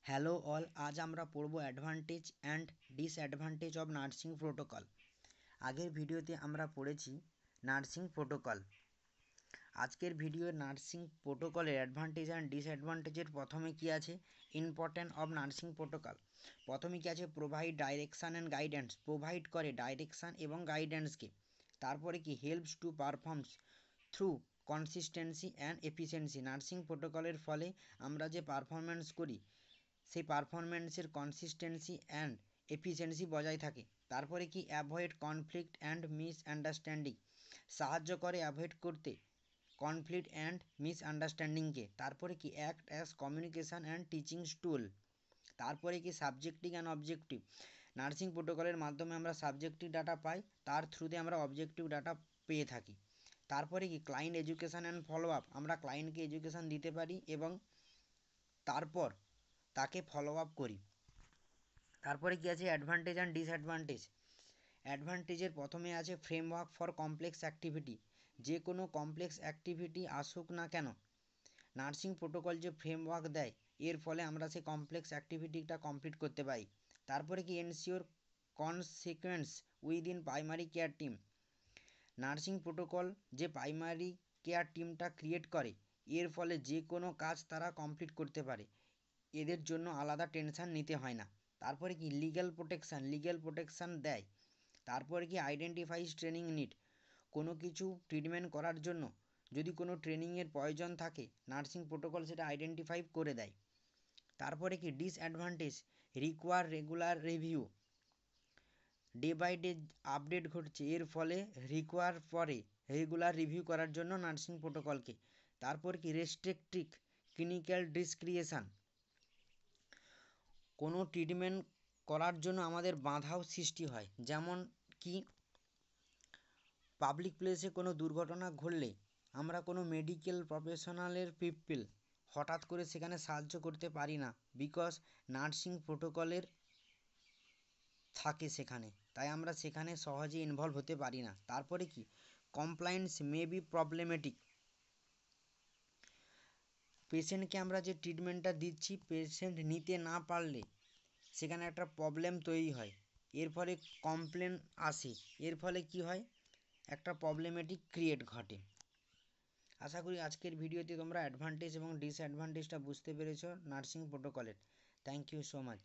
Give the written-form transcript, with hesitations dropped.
Hello all, আজ আমরা পড়ব advantage and disadvantage of nursing protocol. আগের ভিডিওতে আমরা পড়েছি নার্সিং প্রোটোকল। আজকের ভিডিও নার্সিং প্রোটোকলের অ্যাডভান্টেজ অ্যান্ড ডিসঅ্যাডভান্টেজের প্রথমে কি আছে, ইম্পর্ট্যান্ট অব নার্সিং প্রোটোকল। প্রথমে কি আছে, provide direction and guidance, provide করে ডাইরেকশান এবং গাইডেন্সকে। তারপরে কি, helps to performs through consistency and efficiency, nursing প্রোটোকলের ফলে আমরা যে পারফরমেন্স করি সেই পারফরমেন্সের কনসিস্টেন্সি অ্যান্ড এফিসিয়েন্সি বজায় থাকে। তারপরে কি, অ্যাভয়েড কনফ্লিক্ট অ্যান্ড মিসআন্ডারস্ট্যান্ডিং, সাহায্য করে অ্যাভয়েড করতে কনফ্লিক্ট অ্যান্ড মিসআন্ডারস্ট্যান্ডিংকে। তারপরে কি, act as communication and teaching tool. তারপরে কি, সাবজেক্টিভ অ্যান্ড অবজেক্টিভ, নার্সিং প্রোটোকলের মাধ্যমে আমরা সাবজেক্টিভ ডাটা পাই, তার থ্রুতে আমরা অবজেক্টিভ ডাটা পেয়ে থাকি। তারপরে কি, client education and follow up, আমরা ক্লায়েন্টকে এডুকেশান দিতে পারি এবং তারপর তাকে ফলো আপ করি। তারপরে কি আছে, অ্যাডভান্টেজ অ্যান্ড ডিসঅ্যাডভান্টেজ। অ্যাডভান্টেজের প্রথমে আছে ফ্রেমওয়ার্ক ফর কমপ্লেক্স অ্যাক্টিভিটি, যে কোনো কমপ্লেক্স অ্যাক্টিভিটি আসুক না কেন নার্সিং প্রোটোকল যে ফ্রেমওয়ার্ক দেয় এর ফলে আমরা সেই কমপ্লেক্স অ্যাক্টিভিটিটা কমপ্লিট করতে পারি। তারপরে কি, ensure consequence within primary care team, nursing protocol যে প্রাইমারি কেয়ার টিমটা ক্রিয়েট করে এর ফলে যে কোনো কাজ তারা কমপ্লিট করতে পারে, এদের জন্য আলাদা টেনশান নিতে হয় না। তারপরে কি, লিগ্যাল প্রোটেকশান দেয়। তারপরে কি, আইডেন্টিফাইজ ট্রেনিং নিড, কোনো কিছু ট্রিটমেন্ট করার জন্য যদি কোনো ট্রেনিংয়ের প্রয়োজন থাকে নার্সিং প্রোটোকল সেটা আইডেন্টিফাই করে দেয়। তারপরে কি, disadvantage require regular review, day by day update ঘটছে এর ফলে রিকোয়ার পরে রেগুলার রিভিউ করার জন্য নার্সিং প্রোটোকলকে। তারপর কি, রেস্ট্রিক্টিভ ক্লিনিক্যাল ডিসক্রিয়েশন, কোনো ট্রিটমেন্ট করার জন্য আমাদের বাধাও সৃষ্টি হয়, যেমন কি পাবলিক প্লেসে কোনো দুর্ঘটনা ঘটলে আমরা কোনো মেডিকেল প্রফেশনালের পিপল হঠাৎ করে সেখানে সাহায্য করতে পারি না, বিকজ নার্সিং প্রোটোকলের থাকে সেখানে, তাই আমরা সেখানে সহজে ইনভলভ হতে পারি না। তারপরে কি, কমপ্লায়েন্স মে বি প্রবলেমেটিক, পেশেন্টকে আমরা যে ট্রিটমেন্টটা দিচ্ছি পেশেন্ট নিতে না পারলে সেখানে একটা প্রবলেম তৈরি হয়, এর ফলে কমপ্লেন আসে, এর ফলে কি হয়, একটা প্রবলেমেটিক ক্রিয়েট ঘটে। আশা করি আজকের ভিডিওতে তোমরা অ্যাডভান্টেজ এবং ডিসঅ্যাডভান্টেজটা বুঝতে পেরেছো নার্সিং প্রোটোকলের। Thank you so much.